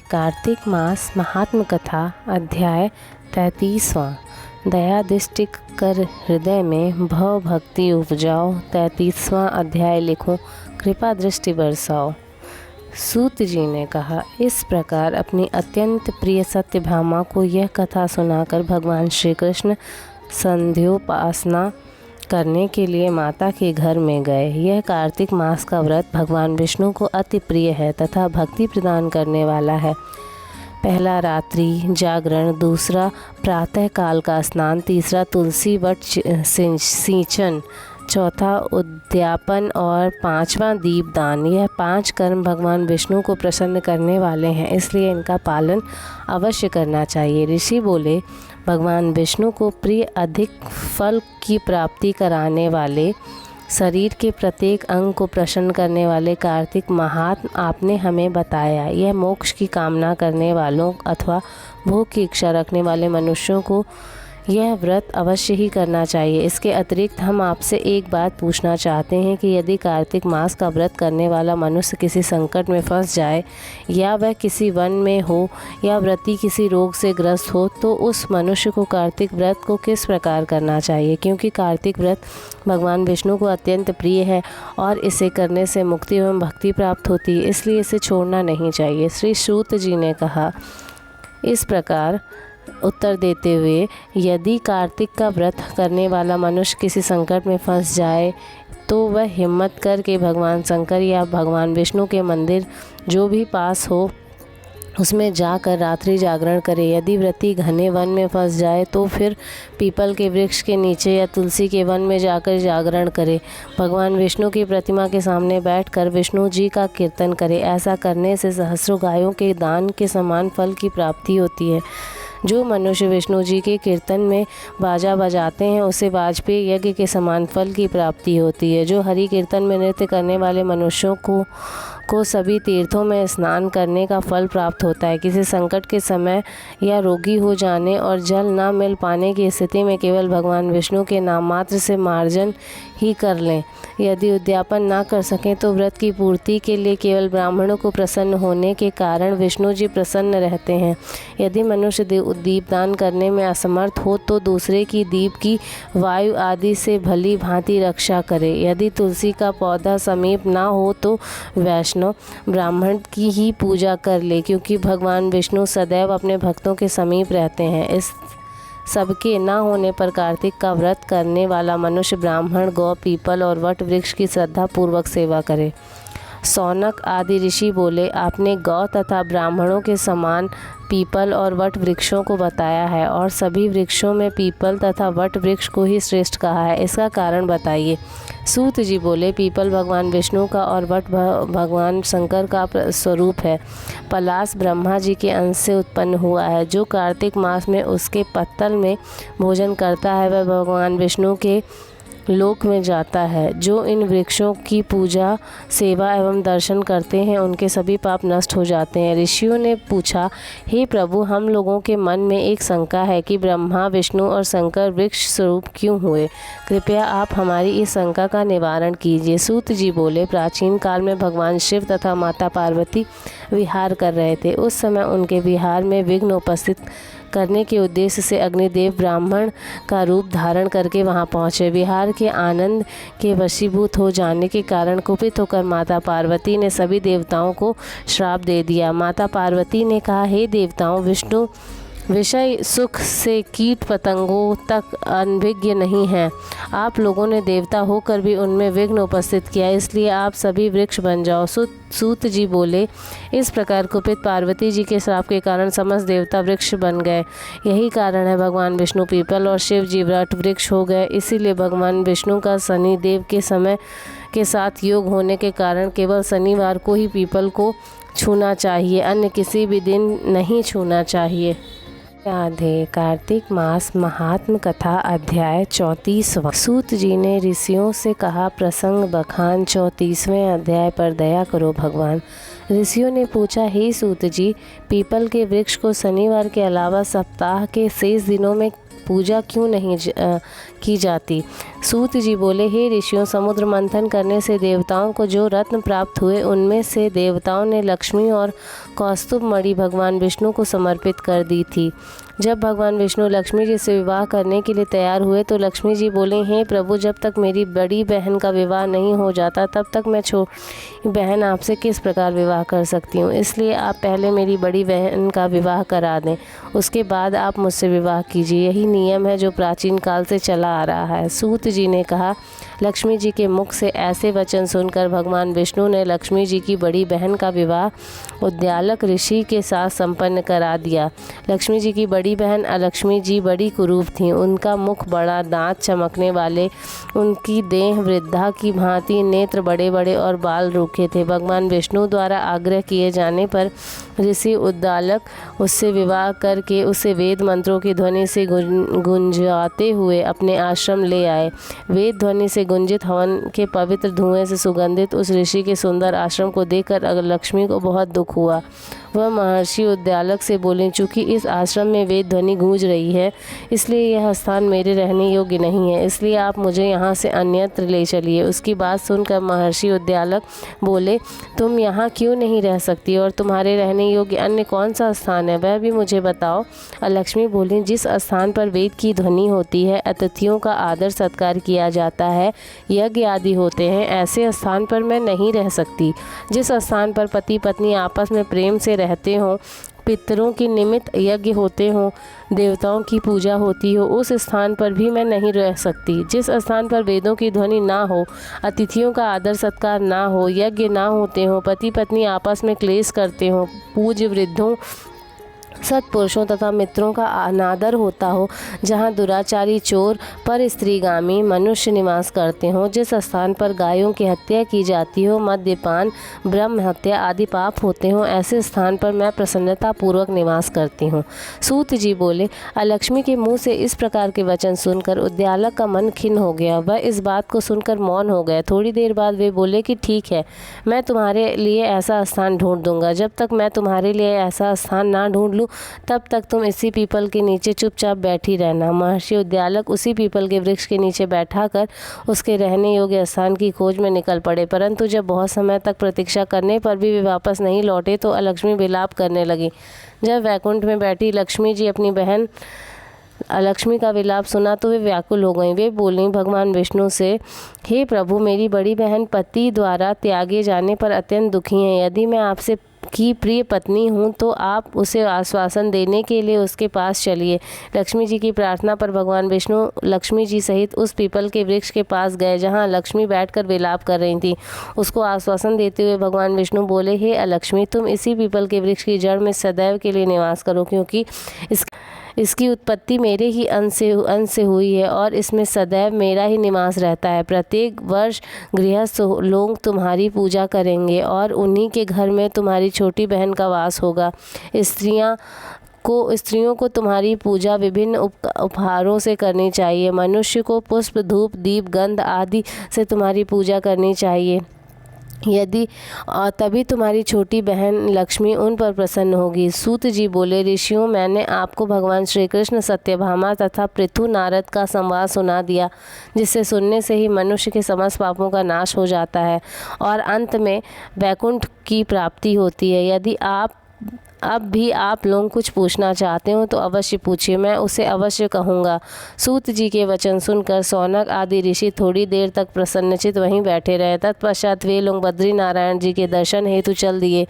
कार्तिक मास महात्म कथा अध्याय 33वां। दया दृष्टि कर हृदय में भव भक्ति उपजाओ। 33वां अध्याय लिखो, कृपा दृष्टि बरसाओ। सूत जी ने कहा, इस प्रकार अपनी अत्यंत प्रिय सत्यभामा को यह कथा सुनाकर भगवान श्री कृष्ण संध्योपासना करने के लिए माता के घर में गए। यह कार्तिक मास का व्रत भगवान विष्णु को अति प्रिय है तथा भक्ति प्रदान करने वाला है। पहला रात्रि जागरण, दूसरा प्रातः काल का स्नान, तीसरा तुलसी वट सिंचन, चौथा उद्यापन और पांचवा दीपदान। यह 5 कर्म भगवान विष्णु को प्रसन्न करने वाले हैं, इसलिए इनका पालन अवश्य करना चाहिए। ऋषि बोले, भगवान विष्णु को प्रिय अधिक फल की प्राप्ति कराने वाले, शरीर के प्रत्येक अंग को प्रसन्न करने वाले कार्तिक महात्म आपने हमें बताया। यह मोक्ष की कामना करने वालों अथवा भोग की इच्छा रखने वाले मनुष्यों को यह व्रत अवश्य ही करना चाहिए। इसके अतिरिक्त हम आपसे एक बात पूछना चाहते हैं कि यदि कार्तिक मास का व्रत करने वाला मनुष्य किसी संकट में फंस जाए, या वह किसी वन में हो, या व्रती किसी रोग से ग्रस्त हो, तो उस मनुष्य को कार्तिक व्रत को किस प्रकार करना चाहिए? क्योंकि कार्तिक व्रत भगवान विष्णु को अत्यंत प्रिय है और इसे करने से मुक्ति एवं भक्ति प्राप्त होती है, इसलिए इसे छोड़ना नहीं चाहिए। श्री सूत जी ने कहा, इस प्रकार उत्तर देते हुए, यदि कार्तिक का व्रत करने वाला मनुष्य किसी संकट में फंस जाए तो वह हिम्मत करके भगवान शंकर या भगवान विष्णु के मंदिर जो भी पास हो उसमें जाकर रात्रि जागरण करे। यदि व्रती घने वन में फंस जाए तो फिर पीपल के वृक्ष के नीचे या तुलसी के वन में जाकर जागरण करे। भगवान विष्णु की प्रतिमा के सामने बैठकर विष्णु जी का कीर्तन करे। ऐसा करने से सहस्रों गायों के दान के समान फल की प्राप्ति होती है। जो मनुष्य विष्णु जी के कीर्तन में बाजा बजाते हैं उसे वाजपेय यज्ञ के समान फल की प्राप्ति होती है। जो हरि कीर्तन में नृत्य करने वाले मनुष्यों को सभी तीर्थों में स्नान करने का फल प्राप्त होता है। किसी संकट के समय या रोगी हो जाने और जल न मिल पाने की स्थिति में केवल भगवान विष्णु के नाम मात्र से मार्जन ही कर लें। यदि उद्यापन ना कर सकें तो व्रत की पूर्ति के लिए केवल ब्राह्मणों को प्रसन्न होने के कारण विष्णु जी प्रसन्न रहते हैं। यदि मनुष्य दीपदान करने में असमर्थ हो तो दूसरे की दीप की वायु आदि से भली भांति रक्षा करे। यदि तुलसी का पौधा समीप ना हो तो वैष्णव ब्राह्मण की ही पूजा कर ले, क्योंकि भगवान विष्णु सदैव अपने भक्तों के समीप रहते हैं। इस सबके न होने पर कार्तिक का व्रत करने वाला मनुष्य ब्राह्मण, गौ, पीपल और वट वृक्ष की श्रद्धा पूर्वक सेवा करे। सौनक आदि ऋषि बोले, आपने गौ तथा ब्राह्मणों के समान पीपल और वट वृक्षों को बताया है और सभी वृक्षों में पीपल तथा वट वृक्ष को ही श्रेष्ठ कहा है, इसका कारण बताइए। सूत जी बोले, पीपल भगवान विष्णु का और वट भगवान शंकर का स्वरूप है। पलाश ब्रह्मा जी के अंश से उत्पन्न हुआ है। जो कार्तिक मास में उसके पत्तल में भोजन करता है वह भगवान विष्णु के लोक में जाता है। जो इन वृक्षों की पूजा, सेवा एवं दर्शन करते हैं उनके सभी पाप नष्ट हो जाते हैं। ऋषियों ने पूछा, हे प्रभु, हम लोगों के मन में एक शंका है कि ब्रह्मा, विष्णु और शंकर वृक्ष स्वरूप क्यों हुए? कृपया आप हमारी इस शंका का निवारण कीजिए। सूत जी बोले, प्राचीन काल में भगवान शिव तथा माता पार्वती विहार कर रहे थे। उस समय उनके विहार में विघ्न उपस्थित करने के उद्देश्य से अग्निदेव ब्राह्मण का रूप धारण करके वहां पहुंचे। विहार के आनंद के वशीभूत हो जाने के कारण कुपित होकर माता पार्वती ने सभी देवताओं को श्राप दे दिया। माता पार्वती ने कहा, हे देवताओं, विष्णु विषय सुख से कीट पतंगों तक अनभिज्ञ नहीं है। आप लोगों ने देवता होकर भी उनमें विघ्न उपस्थित किया, इसलिए आप सभी वृक्ष बन जाओ। सूत जी बोले, इस प्रकार कुपित पार्वती जी के श्राप के कारण समस्त देवता वृक्ष बन गए। यही कारण है भगवान विष्णु पीपल और शिव जी वट वृक्ष हो गए। इसीलिए भगवान विष्णु का शनि देव के समय के साथ योग होने के कारण केवल शनिवार को ही पीपल को छूना चाहिए, अन्य किसी भी दिन नहीं छूना चाहिए। राधे। कार्तिक मास महात्म कथा अध्याय 34वां। सूत जी ने ऋषियों से कहा, प्रसंग बखान 34वें अध्याय पर दया करो भगवान। ऋषियों ने पूछा, हे सूत जी, पीपल के वृक्ष को शनिवार के अलावा सप्ताह के शेष दिनों में पूजा क्यों नहीं की जाती? सूत जी बोले, हे ऋषियों, समुद्र मंथन करने से देवताओं को जो रत्न प्राप्त हुए उनमें से देवताओं ने लक्ष्मी और कौस्तुभ मणि भगवान विष्णु को समर्पित कर दी थी। जब भगवान विष्णु लक्ष्मी जी से विवाह करने के लिए तैयार हुए तो लक्ष्मी जी बोले, हे प्रभु, जब तक मेरी बड़ी बहन का विवाह नहीं हो जाता तब तक मैं छोटी बहन आपसे किस प्रकार विवाह कर सकती हूँ। इसलिए आप पहले मेरी बड़ी बहन का विवाह करा दें, उसके बाद आप मुझसे विवाह कीजिए। यही नियम है जो प्राचीन काल से चला आ रहा है। सूत जी ने कहा। लक्ष्मी जी के मुख से ऐसे वचन सुनकर भगवान विष्णु ने लक्ष्मी जी की बड़ी बहन का विवाह उद्यालक ऋषि के साथ संपन्न करा दिया। लक्ष्मी जी की बड़ी बहन अलक्ष्मी जी बड़ी कुरूप थीं। उनका मुख बड़ा, दांत चमकने वाले, उनकी देह वृद्धा की भांति, नेत्र बड़े बड़े और बाल रूखे थे। भगवान विष्णु द्वारा आग्रह किए जाने पर ऋषि उद्दालक उससे विवाह करके उसे वेद मंत्रों की ध्वनि से गुंजाते हुए अपने आश्रम ले आए। वेद ध्वनि से गुंजित हवन के पवित्र धुएं से सुगंधित उस ऋषि के सुंदर आश्रम को देखकर लक्ष्मी को बहुत दुख हुआ। वह महर्षि उद्यालक से बोले, चूँकि इस आश्रम में वेद ध्वनि गूंज रही है, इसलिए यह स्थान मेरे रहने योग्य नहीं है, इसलिए आप मुझे यहाँ से अन्यत्र ले चलिए। उसकी बात सुनकर महर्षि उद्यालक बोले, तुम यहाँ क्यों नहीं रह सकती और तुम्हारे रहने योग्य अन्य कौन सा स्थान है, वह भी मुझे बताओ। लक्ष्मी बोली, जिस स्थान पर वेद की ध्वनि होती है, अतिथियों का आदर सत्कार किया जाता है, यज्ञ आदि होते हैं, ऐसे स्थान पर मैं नहीं रह सकती। जिस स्थान पर पति पत्नी आपस में प्रेम से रहते हों, पितरों की निमित्त यज्ञ होते हों, देवताओं की पूजा होती हो, उस स्थान पर भी मैं नहीं रह सकती। जिस स्थान पर वेदों की ध्वनि ना हो, अतिथियों का आदर सत्कार ना हो, यज्ञ ना होते हों, पति पत्नी आपस में क्लेश करते हों, पूज्य वृद्धों, सत्पुरुषों तथा मित्रों का अनादर होता हो, जहाँ दुराचारी, चोर, पर स्त्रीगामी मनुष्य निवास करते हों, जिस स्थान पर गायों की हत्या की जाती हो, मद्यपान, ब्रह्म हत्या आदि पाप होते हों, ऐसे स्थान पर मैं प्रसन्नता पूर्वक निवास करती हूँ। सूत जी बोले। लक्ष्मी के मुँह से इस प्रकार के वचन सुनकर उद्यालक का मन खिन्न हो गया। वह इस बात को सुनकर मौन हो गए। थोड़ी देर बाद वे बोले कि ठीक है, मैं तुम्हारे लिए ऐसा स्थान ढूंढ दूंगा। जब तक मैं तुम्हारे लिए ऐसा स्थान ना ढूंढ लूँ तब तक तुम इसी पीपल के नीचे चुपचाप बैठी रहना। महर्षि उद्यालक उसी पीपल के वृक्ष के नीचे बैठाकर उसके रहने योग्य स्थान की खोज में निकल पड़े, परंतु जब बहुत समय तक प्रतीक्षा करने पर भी वे वापस नहीं लौटे तो अलक्ष्मी विलाप करने लगी। जब वैकुंठ में बैठी लक्ष्मी जी अपनी बहन लक्ष्मी का विलाप सुना तो वे व्याकुल हो गईं। वे बोलीं भगवान विष्णु से, हे प्रभु, मेरी बड़ी बहन पति द्वारा त्यागे जाने पर अत्यंत दुखी हैं। यदि मैं आपसे की प्रिय पत्नी हूँ तो आप उसे आश्वासन देने के लिए उसके पास चलिए। लक्ष्मी जी की प्रार्थना पर भगवान विष्णु लक्ष्मी जी सहित उस पीपल के वृक्ष के पास गए जहाँ लक्ष्मी बैठकर विलाप कर रही थी। उसको आश्वासन देते हुए भगवान विष्णु बोले, हे लक्ष्मी, तुम इसी पीपल के वृक्ष की जड़ में सदैव के लिए निवास करो, क्योंकि इसकी उत्पत्ति मेरे ही अंश से हुई है और इसमें सदैव मेरा ही निवास रहता है। प्रत्येक वर्ष गृहस्थ लोग तुम्हारी पूजा करेंगे और उन्हीं के घर में तुम्हारी छोटी बहन का वास होगा। स्त्रियों को तुम्हारी पूजा विभिन्न उपहारों से करनी चाहिए। मनुष्य को पुष्प, धूप, दीप, गंध आदि से तुम्हारी पूजा करनी चाहिए। तभी तुम्हारी छोटी बहन लक्ष्मी उन पर प्रसन्न होगी। सूत जी बोले, ऋषियों, मैंने आपको भगवान श्री कृष्ण, सत्यभामा तथा पृथु नारद का संवाद सुना दिया, जिससे सुनने से ही मनुष्य के समस्त पापों का नाश हो जाता है और अंत में वैकुंठ की प्राप्ति होती है। यदि अब भी आप लोग कुछ पूछना चाहते हो तो अवश्य पूछिए, मैं उसे अवश्य कहूँगा। सूत जी के वचन सुनकर सौनक आदि ऋषि थोड़ी देर तक प्रसन्नचित वहीं बैठे रहे। तत्पश्चात वे लोग बद्री नारायण जी के दर्शन हेतु चल दिए।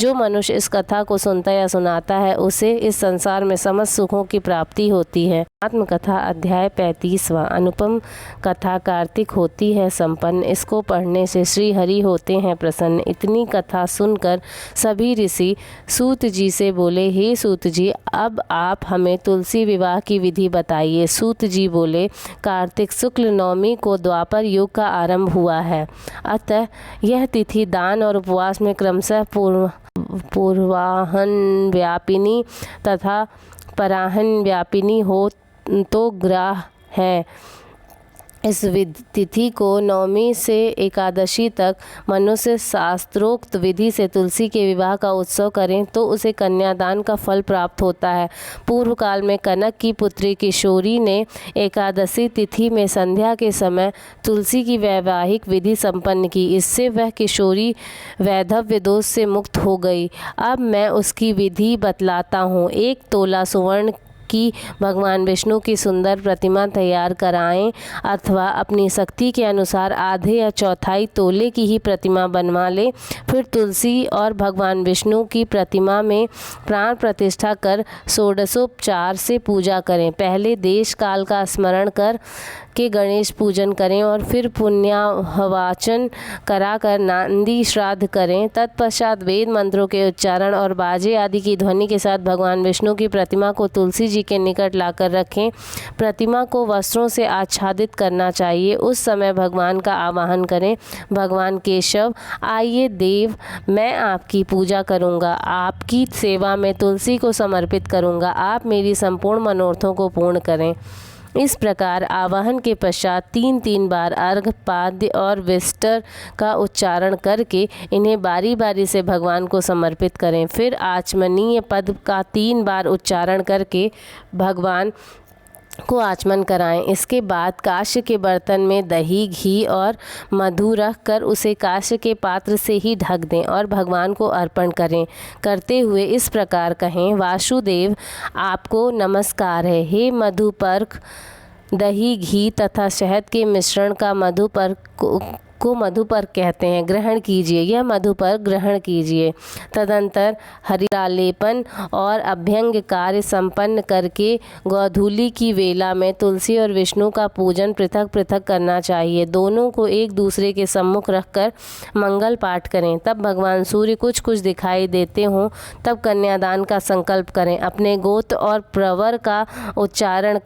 जो मनुष्य इस कथा को सुनता या सुनाता है उसे इस संसार में समस्त सुखों की प्राप्ति होती है। आत्मकथा अध्याय 35वां। अनुपम कथा कार्तिक होती है संपन्न, इसको पढ़ने से श्री हरि होते हैं प्रसन्न। इतनी कथा सुनकर सभी ऋषि सूत जी से बोले, हे सूत जी, अब आप हमें तुलसी विवाह की विधि बताइए। सूत जी बोले, कार्तिक शुक्ल नवमी को द्वापर युग का आरंभ हुआ है, अतः यह तिथि दान और उपवास में क्रमशः पूर्वाहन व्यापिनी तथा पराहन व्यापिनी हो तो ग्राह है। इस तिथि को नवमी से एकादशी तक मनुष्य शास्त्रोक्त विधि से तुलसी के विवाह का उत्सव करें तो उसे कन्यादान का फल प्राप्त होता है। पूर्व काल में कनक की पुत्री किशोरी ने एकादशी तिथि में संध्या के समय तुलसी की वैवाहिक विधि संपन्न की। इससे वह किशोरी वैधव्य दोष से मुक्त हो गई। अब मैं उसकी विधि बतलाता हूँ। 1 तोला सुवर्ण की भगवान विष्णु की सुंदर प्रतिमा तैयार कराएं अथवा अपनी शक्ति के अनुसार आधे या चौथाई तोले की ही प्रतिमा बनवा लें। फिर तुलसी और भगवान विष्णु की प्रतिमा में प्राण प्रतिष्ठा कर षोडशोपचार से पूजा करें। पहले देश काल का स्मरण कर के गणेश पूजन करें और फिर पुण्याहवाचन कराकर नांदी श्राद्ध करें। तत्पश्चात वेद मंत्रों के उच्चारण और बाजे आदि की ध्वनि के साथ भगवान विष्णु की प्रतिमा को तुलसी जी के निकट लाकर रखें। प्रतिमा को वस्त्रों से आच्छादित करना चाहिए। उस समय भगवान का आवाहन करें। भगवान केशव, आइए देव, मैं आपकी पूजा करूंगा, आपकी सेवा में तुलसी को समर्पित करूंगा, आप मेरी संपूर्ण मनोरथों को पूर्ण करें। इस प्रकार आवाहन के पश्चात 3 बार अर्घ, पाद्य और विष्टर का उच्चारण करके इन्हें बारी बारी से भगवान को समर्पित करें। फिर आचमनीय पद का 3 बार उच्चारण करके भगवान को आचमन कराएं। इसके बाद कांस्य के बर्तन में दही, घी और मधु रख कर उसे कांस्य के पात्र से ही ढक दें और भगवान को अर्पण करें। करते हुए इस प्रकार कहें, वासुदेव, आपको नमस्कार है। हे मधुपर्क, दही, घी तथा शहद के मिश्रण का को मधुपर्क कहते हैं, ग्रहण कीजिए। यह मधुपर्क ग्रहण कीजिए। तदंतर हरिद्रालेपन और अभ्यंग कार्य संपन्न करके गोधूली की वेला में तुलसी और विष्णु का पूजन पृथक पृथक करना चाहिए। दोनों को एक दूसरे के सम्मुख रखकर मंगल पाठ करें। तब भगवान सूर्य कुछ कुछ दिखाई देते हों तब कन्यादान का संकल्प करें। अपने गोत्र और प्रवर का उच्चारण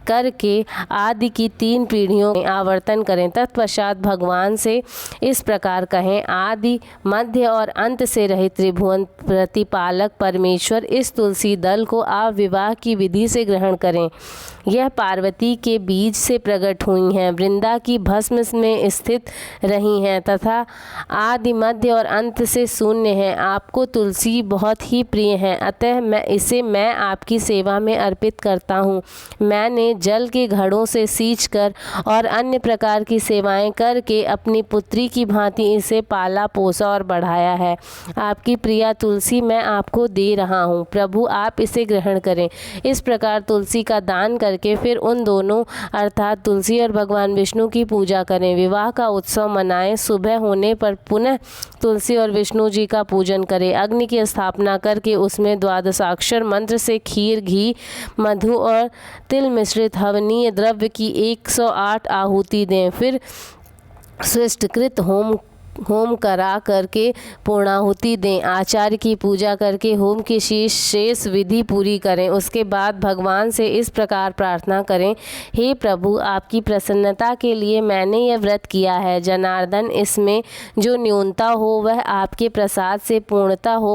करके आदि की 3 पीढ़ियों में आवर्तन करें। तत्पश्चात भगवान से इस प्रकार कहें, आदि, मध्य और अंत से रहित त्रिभुवन प्रतिपालक परमेश्वर, इस तुलसी दल को आप विवाह की विधि से ग्रहण करें। यह पार्वती के बीज से प्रकट हुई हैं, वृंदा की भस्म में स्थित रही हैं तथा आदि, मध्य और अंत से शून्य हैं। आपको तुलसी बहुत ही प्रिय है, अतः मैं आपकी सेवा में अर्पित करता हूँ। मैंने जल के घड़ों से सींचकर और अन्य प्रकार की सेवाएं करके अपनी पुत्री की भांति इसे पाला, पोसा और बढ़ाया है। आपकी प्रिया तुलसी मैं आपको दे रहा हूँ, प्रभु आप इसे ग्रहण करें। इस प्रकार तुलसी का दान करके फिर उन दोनों अर्थात तुलसी और भगवान विष्णु की पूजा करें। विवाह का उत्सव मनाएं। सुबह होने पर पुनः तुलसी और विष्णु जी का पूजन करें। अग्नि की स्थापना करके उसमें द्वादशाक्षर मंत्र से खीर, घी, मधु और तिल मिश्रित हवनीय द्रव्य की 108 आहुति दें। फिर स्विष्टकृत होम करा करके पूर्णाहुति दें। आचार्य की पूजा करके होम की शेष विधि पूरी करें। उसके बाद भगवान से इस प्रकार प्रार्थना करें, हे प्रभु, आपकी प्रसन्नता के लिए मैंने यह व्रत किया है। जनार्दन, इसमें जो न्यूनता हो वह आपके प्रसाद से पूर्णता हो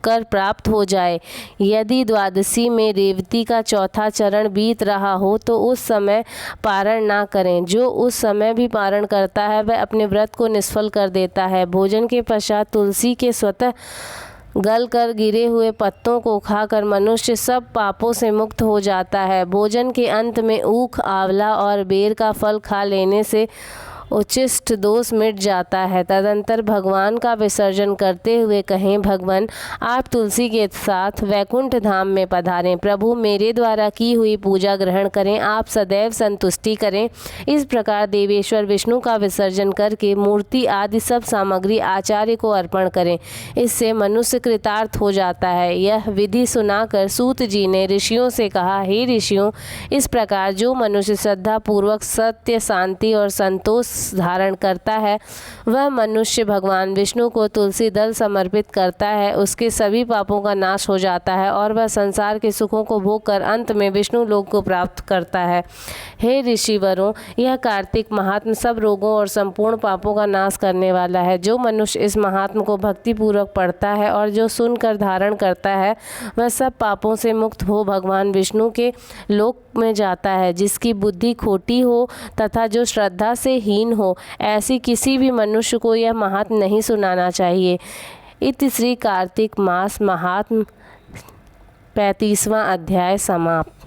कर प्राप्त हो जाए। यदि द्वादशी में रेवती का चौथा चरण बीत रहा हो तो उस समय पारण ना करें। जो उस समय भी पारण करता है वह अपने व्रत को निष्फल कर देता है। भोजन के पश्चात तुलसी के स्वतः गल कर गिरे हुए पत्तों को खाकर मनुष्य सब पापों से मुक्त हो जाता है। भोजन के अंत में ऊख, आंवला और बेर का फल खा लेने से उच्छिष्ट दोष मिट जाता है। तदंतर भगवान का विसर्जन करते हुए कहें, भगवान आप तुलसी के साथ वैकुंठ धाम में पधारें। प्रभु मेरे द्वारा की हुई पूजा ग्रहण करें, आप सदैव संतुष्टि करें। इस प्रकार देवेश्वर विष्णु का विसर्जन करके मूर्ति आदि सब सामग्री आचार्य को अर्पण करें। इससे मनुष्य कृतार्थ हो जाता है। यह विधि सुनाकर सूत जी ने ऋषियों से कहा, हे ऋषियों, इस प्रकार जो मनुष्य श्रद्धा पूर्वक सत्य, शांति और संतोष धारण करता है वह मनुष्य भगवान विष्णु को तुलसी दल समर्पित करता है, उसके सभी पापों का नाश हो जाता है और वह संसार के सुखों को भोग कर अंत में विष्णु लोक को प्राप्त करता है। हे ऋषिवरों, यह कार्तिक महात्म सब रोगों और संपूर्ण पापों का नाश करने वाला है। जो मनुष्य इस महात्म को भक्तिपूर्वक पढ़ता है और जो सुनकर धारण करता है वह सब पापों से मुक्त हो भगवान विष्णु के लोक में जाता है। जिसकी बुद्धि खोटी हो तथा जो श्रद्धा से हीन हो, ऐसी किसी भी मनुष्य को यह महात्म नहीं सुनाना चाहिए। इति श्री कार्तिक मास महात्म 35वां अध्याय समाप्त।